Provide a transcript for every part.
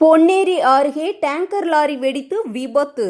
பொன்னேரி அருகே tanker lorry வெடித்து விபத்து.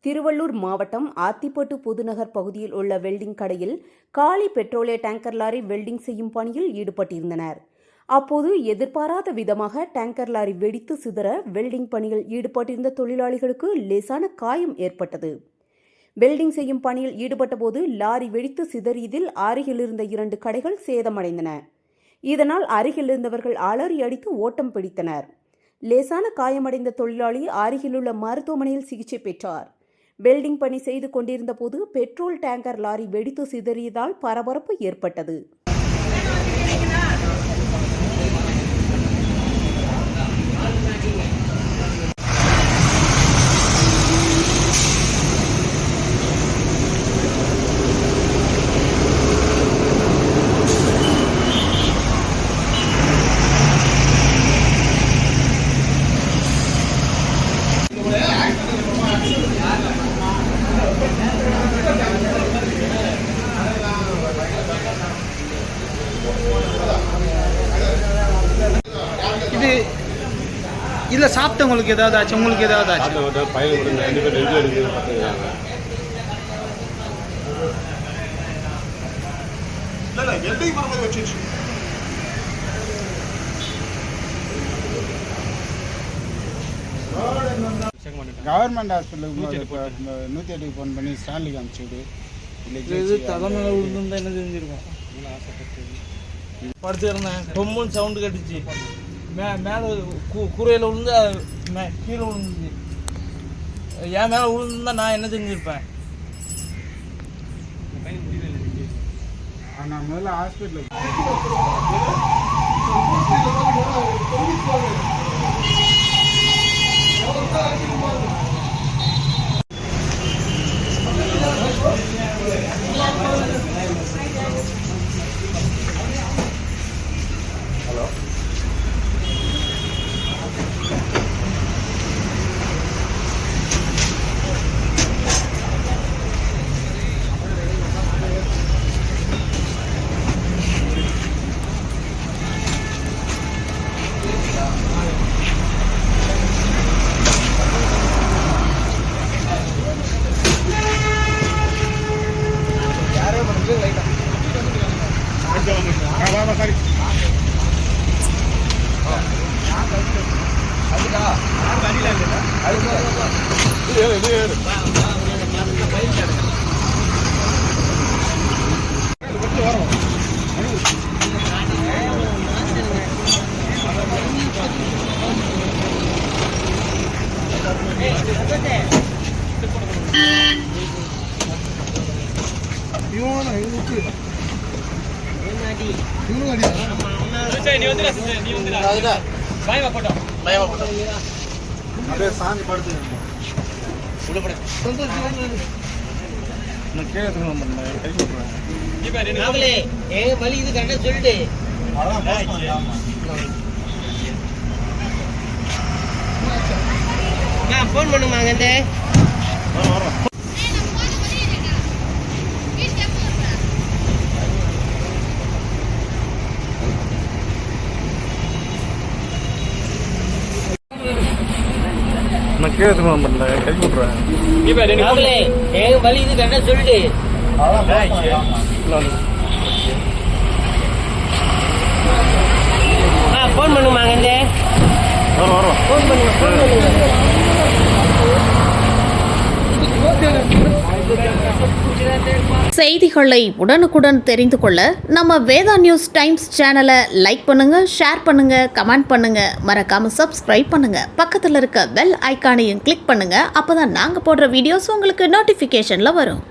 திருவள்ளூர் மாவட்டம் ஆத்திப்பட்டு புதுநகர் பகுதியில் உள்ள வெல்டிங் கடையில் காலி பெட்ரோலிய டேங்கர் லாரி வெல்டிங் செய்யும் பணியில் ஈடுபட்டிருந்தனர். அப்போது எதிர்பாராத விதமாக டேங்கர் லாரி வெடித்து சிதற வெல்டிங் பணியில் ஈடுபட்டிருந்த தொழிலாளிகளுக்கு லேசான காயம் ஏற்பட்டது. வெல்டிங் செய்யும் பணியில் ஈடுபட்ட போது லாரி வெடித்து சிதறியதில் அருகில் இருந்த 2 கடைகள் சேதமடைந்தன. இதனால் அருகில் இருந்தவர்கள் அலறி அடித்து ஓட்டம் பிடித்தனர். லேசான காயமடைந்த தொழிலாளி அருகிலுள்ள மருத்துவமனையில் சிகிச்சை பெற்றார். வெல்டிங் பணி செய்து கொண்டிருந்த போது பெட்ரோல் டேங்கர் லாரி வெடித்து சிதறியதால் பரபரப்பு ஏற்பட்டது. இது இல்லை சாப்பிட்டவங்களுக்கு ஏதாவது ஆச்சு, உங்களுக்கு ஏதாவது ஆச்சு? கவர்மெண்ட் ஹாஸ்பிட்டலுக்கு 108க்கு ஃபோன் பண்ணி ஸ்டான்லிக்கு அனுப்பிச்சுடு. இது தலைமையில விழுந்துருந்தா என்ன தெரிஞ்சிருக்கும். படுத்துருந்தேன், டொம்முன்னு சவுண்டு கட்டுச்சு. மேலே கூரையில் விழுந்து கீழே விழுந்துச்சு. என் மேலே விழுந்துருந்தா நான் என்ன செஞ்சுருப்பேன்? நான் முதல்ல ஹாஸ்பிட்டலுக்கு சாமி படுத்து வழி இது கரெக்டாக சொல்லிட்டு ஃபோன் பண்ணுமாங்க. இந்த நான் கேட்க பண்ணல கை விட்றேன். வழி இது கரெக்டாக சொல்லிட்டு ஃபோன் பண்ணுமாங்க. இந்த ஃபோன் பண்ணுங்க. செய்திகளை உடனுக்குடன் தெரிந்து கொள்ள நம்ம வேதா நியூஸ் டைம்ஸ் சேனலை லைக் பண்ணுங்க, ஷேர் பண்ணுங்க, கமெண்ட் பண்ணுங்க, மறக்காம சப்ஸ்கிரைப் பண்ணுங்க. பக்கத்தில் இருக்க பெல் ஐகானையும் கிளிக் பண்ணுங்க. அப்பதான் நாங்க போடுற வீடியோஸ் உங்களுக்கு நோட்டிபிகேஷன்ல வரும்.